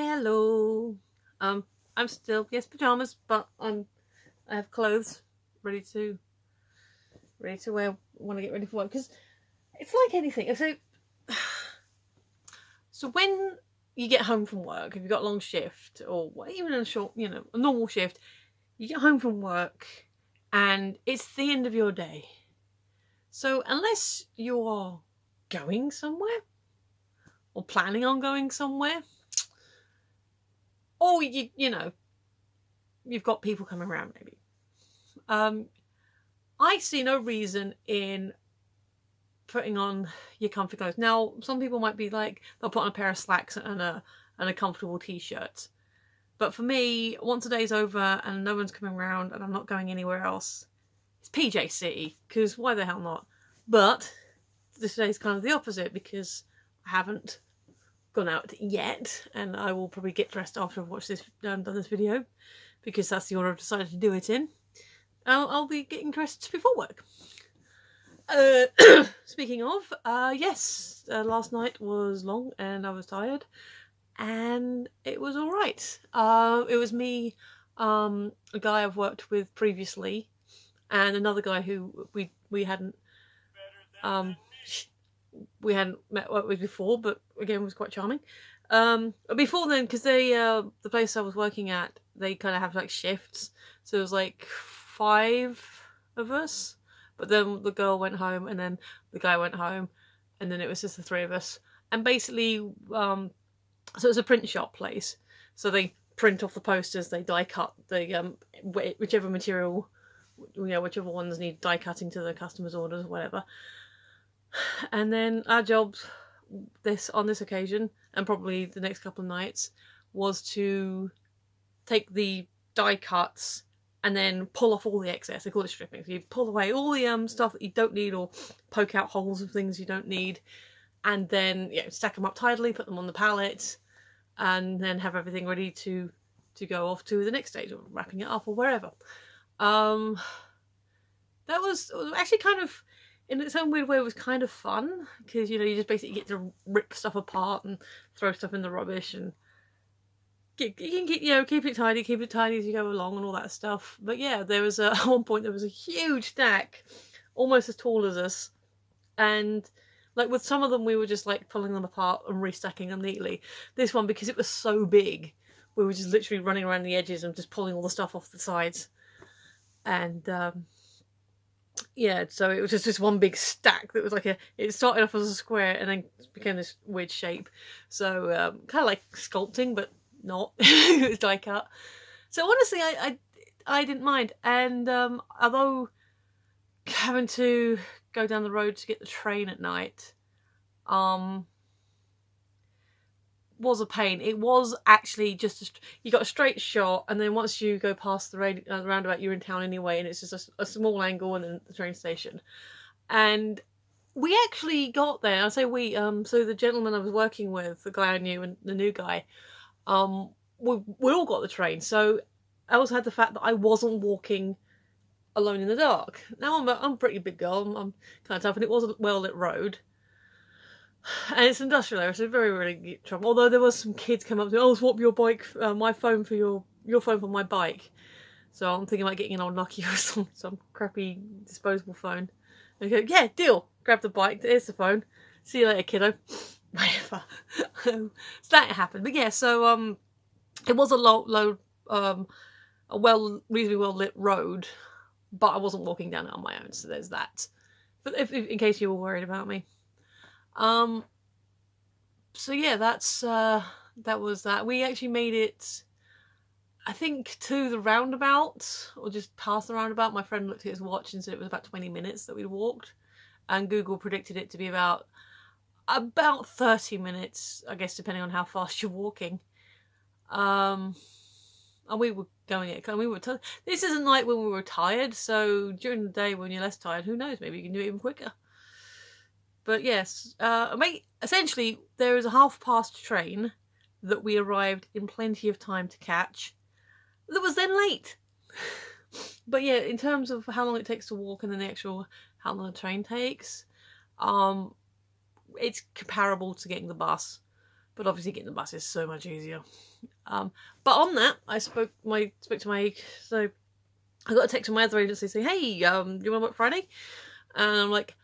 Hello. I'm still pajamas, but I have clothes ready to wear when I get ready for work, because it's like anything. So when you get home from work, if you've got a long shift or even a short, a normal shift, you get home from work and it's the end of your day. So unless you're going somewhere or planning on going somewhere, or you've got people coming around maybe. I see no reason in putting on your comfy clothes. Now, some people might be like, they'll put on a pair of slacks and a comfortable t-shirt. But for me, once the day's over and no one's coming around and I'm not going anywhere else, it's PJ City, because why the hell not? But this day's kind of the opposite, because I haven't gone out yet, and I will probably get dressed after I've watched this, done this video, because that's the order I've decided to do it in. I'll be getting dressed before work. Speaking of, yes, last night was long and I was tired, and it was all right. It was me, a guy I've worked with previously, and another guy who we hadn't met worked with before, but again was quite charming. Before then, because they the place I was working at, they kind of have like shifts, so it was like 5 of us. But then the girl went home, and then the guy went home, and then it was just the 3 of us. And basically, so it's a print shop place. So they print off the posters, they die cut the whichever material, whichever ones need die cutting to the customer's orders or whatever. And then our job on this occasion, and probably the next couple of nights, was to take the die cuts and then pull off all the excess. They call it stripping. So you pull away all the stuff that you don't need, or poke out holes of things you don't need, and then stack them up tidily, put them on the pallet, and then have everything ready to go off to the next stage, or wrapping it up or wherever. That was actually kind of, in its own weird way, it was kind of fun, because you just basically get to rip stuff apart and throw stuff in the rubbish, and you can keep it tidy as you go along and all that stuff. But yeah, there was at one point there was a huge stack, almost as tall as us, and like with some of them we were just like pulling them apart and restacking them neatly. This one, because it was so big, we were just literally running around the edges and just pulling all the stuff off the sides. And so it was just this one big stack that was like it started off as a square and then became this weird shape. So kind of like sculpting, but not. It was die cut. So honestly, I didn't mind. And although having to go down the road to get the train at night was a pain. It was actually just you got a straight shot, and then once you go past the roundabout, you're in town anyway, and it's just a small angle and then the train station. And we actually got there. I say we, so the gentleman I was working with, the guy I knew, and the new guy, we all got the train. So I also had the fact that I wasn't walking alone in the dark. Now I'm a pretty big girl, I'm kind of tough, and it was a well-lit road. And it's an industrial area, so very rarely get trouble. Although there was some kids come up to me, oh, swap your bike, my phone for your phone for my bike. So I'm thinking about getting an old Nokia or some crappy disposable phone. And go, yeah, deal. Grab the bike, here's the phone. See you later, kiddo. Whatever. So that happened. But yeah, so it was a reasonably well lit road, but I wasn't walking down it on my own, so there's that. But if in case you were worried about me. So yeah, that was that. We actually made it, I think, to the roundabout, or just past the roundabout. My friend looked at his watch and said it was about 20 minutes that we'd walked, and Google predicted it to be about 30 minutes, I guess, depending on how fast you're walking. And we were going it, and we were this is a night when we were tired, so during the day when you're less tired, who knows, maybe you can do it even quicker. But yes, essentially there is a half-past train that we arrived in plenty of time to catch that was then late. But yeah, in terms of how long it takes to walk and then the actual how long the train takes, it's comparable to getting the bus. But obviously getting the bus is so much easier. But on that, I spoke to my, so I got a text from my other agency saying, hey, do you want to work Friday? And I'm like,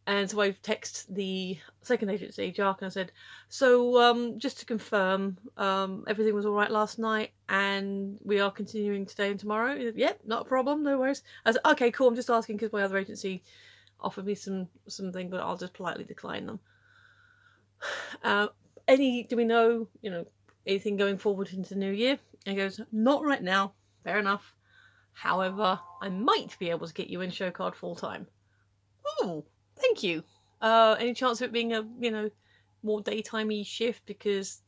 and so I text the second agency, Jark, and I said, so just to confirm, everything was all right last night and we are continuing today and tomorrow? He said, yep, not a problem, no worries. I said, okay, cool, I'm just asking because my other agency offered me something, but I'll just politely decline them. Do we know, anything going forward into the new year? And he goes, not right now, fair enough. However, I might be able to get you in show card full time. Ooh, thank you. Any chance of it being a, more daytimey shift because,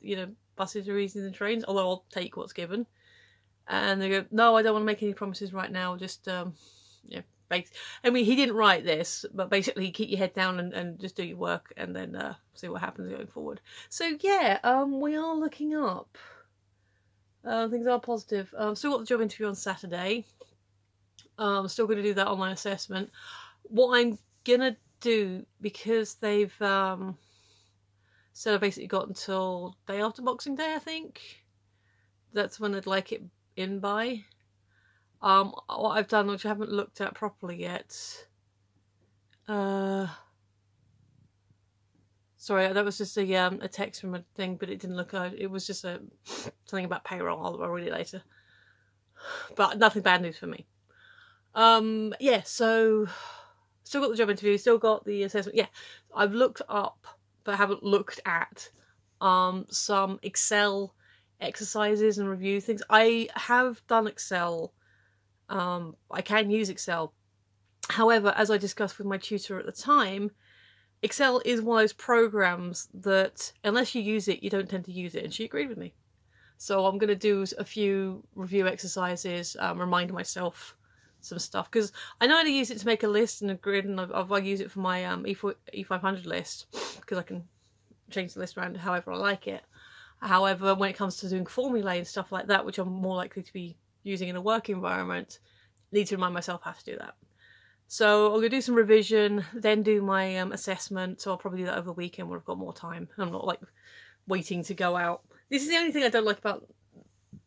buses are easier than trains? Although I'll take what's given. And they go, no, I don't want to make any promises right now. Just, I mean, he didn't write this, but basically keep your head down and just do your work and then see what happens going forward. So yeah, we are looking up. Things are positive. Still got the job interview on Saturday. Still going to do that online assessment. What I'm gonna do, because they've said I've basically got until day after Boxing Day, I think. That's when they'd like it in by. What I've done, which I haven't looked at properly yet. Sorry, that was just a text from a thing, but it didn't look. It was just something about payroll. I'll read it later. But nothing bad news for me. Yeah. So still got the job interview. Still got the assessment. Yeah, I've looked up, but haven't looked at some Excel exercises and review things. I have done Excel. I can use Excel. However, as I discussed with my tutor at the time, Excel is one of those programs that unless you use it, you don't tend to use it. And she agreed with me. So I'm going to do a few review exercises, remind myself some stuff. Because I know how to use it to make a list and a grid, and I use it for my E500 list. Because I can change the list around however I like it. However, when it comes to doing formulae and stuff like that, which I'm more likely to be using in a work environment, I need to remind myself how to do that. So I'm going to do some revision, then do my assessment. So I'll probably do that over the weekend when I've got more time. I'm not like waiting to go out. This is the only thing I don't like about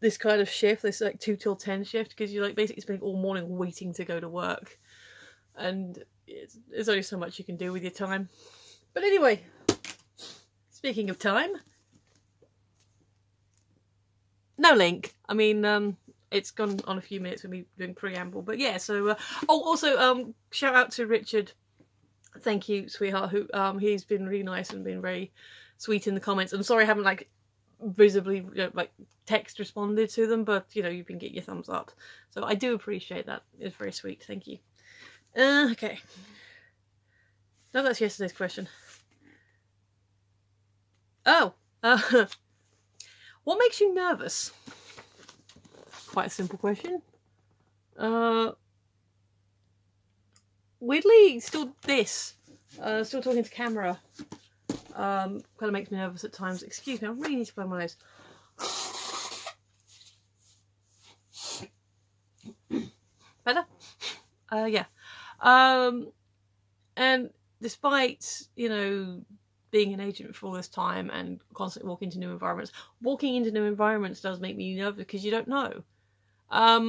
this kind of shift, this like 2 till 10 shift, because you're like basically spending all morning waiting to go to work. And there's only so much you can do with your time. But anyway, speaking of time, no link. I mean, it's gone on a few minutes with me doing preamble, but yeah. So, also, shout out to Richard. Thank you, sweetheart. Who he's been really nice and been very sweet in the comments. I'm sorry I haven't like visibly like text responded to them, but you've been getting your thumbs up, so I do appreciate that. It's very sweet. Thank you. Okay. No, that's yesterday's question. Oh. What makes you nervous? Quite a simple question. Weirdly, still talking to camera. Kind of makes me nervous at times. Excuse me, I really need to blow my nose. Better? Yeah. And despite, being an agent for all this time and constantly walking into new environments does make me nervous because you don't know. I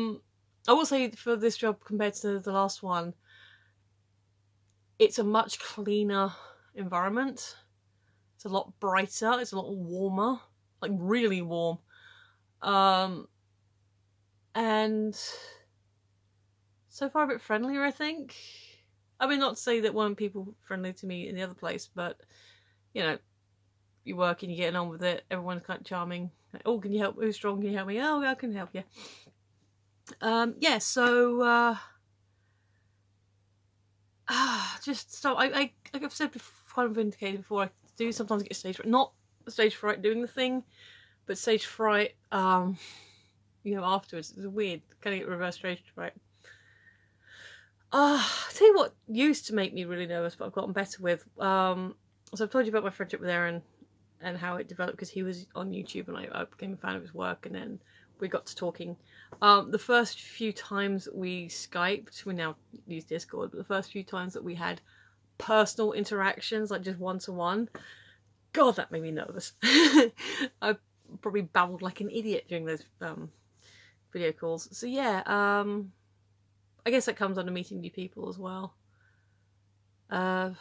will say for this job compared to the last one, it's a much cleaner environment. It's a lot brighter. It's a lot warmer, like really warm. And so far a bit friendlier, I think. I mean, not to say that weren't people friendly to me in the other place, but you work and you're getting on with it. Everyone's kind of charming. Like, oh, can you help? Who's strong? Can you help me? Oh, I can help you. Yeah. So, just so I've said before, kind of indicated before, I do sometimes get stage fright. Not stage fright doing the thing, but stage fright. Afterwards, it's weird. Kind of get reverse stage fright. I'll tell you what used to make me really nervous, but I've gotten better with. So I've told you about my friendship with Aaron and how it developed because he was on YouTube and I became a fan of his work, and then we got to talking. The first few times we Skyped, we now use Discord, but the first few times that we had personal interactions, like just one-to-one, God, that made me nervous. I probably babbled like an idiot during those video calls. So yeah, I guess that comes under meeting new people as well. And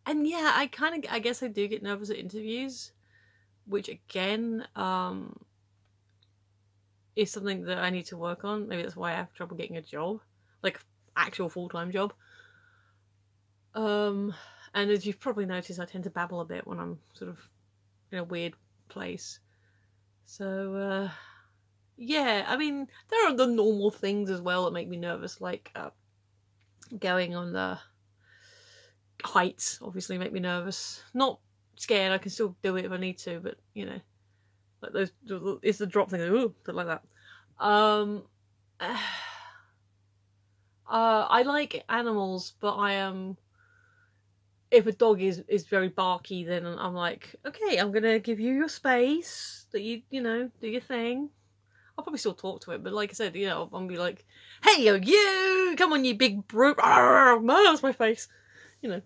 yeah, I guess I do get nervous at interviews, which again, is something that I need to work on. Maybe that's why I have trouble getting a job, like actual full-time job. And as you've probably noticed, I tend to babble a bit when I'm sort of in a weird place. So, yeah, I mean, there are the normal things as well that make me nervous, like going on the heights obviously make me nervous. Not scared, I can still do it if I need to, but, you know, like those, it's the drop thing, ooh, something like that. I like animals, but I am... if a dog is very barky, then I'm like, okay, I'm gonna give you your space, that you know, do your thing. I'll probably still talk to it, but like I said, you know, I'm gonna be like, hey, you, come on, you big brute, that's my face. You know,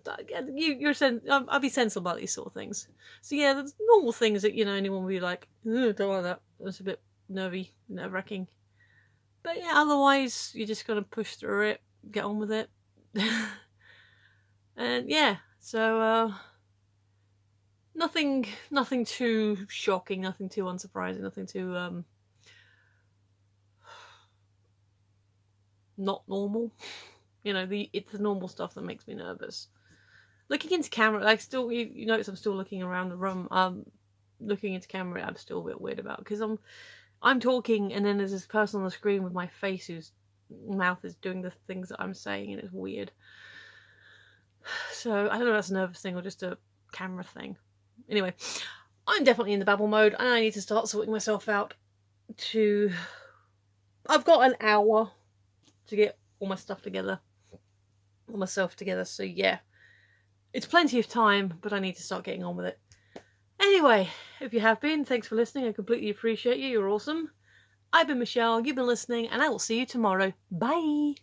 I'll be sensible about these sort of things. So yeah, there's normal things that, you know, anyone will be like, don't like that. That's a bit nerve-wracking. But yeah, otherwise, you're just gonna push through it, get on with it. And yeah, so nothing too shocking, nothing too unsurprising, nothing too not normal. You know, it's the normal stuff that makes me nervous. Looking into camera, like, still, you notice I'm still looking around the room. Looking into camera, I'm still a bit weird about, because I'm talking, and then there's this person on the screen with my face whose mouth is doing the things that I'm saying, and it's weird. So I don't know if that's a nervous thing or just a camera thing. Anyway, I'm definitely in the babble mode, and I need to start sorting myself out. I've got an hour to get all my stuff together, all myself together. So yeah, it's plenty of time, but I need to start getting on with it. Anyway, if you have been, thanks for listening. I completely appreciate you. You're awesome. I've been Michelle. You've been listening, and I will see you tomorrow. Bye.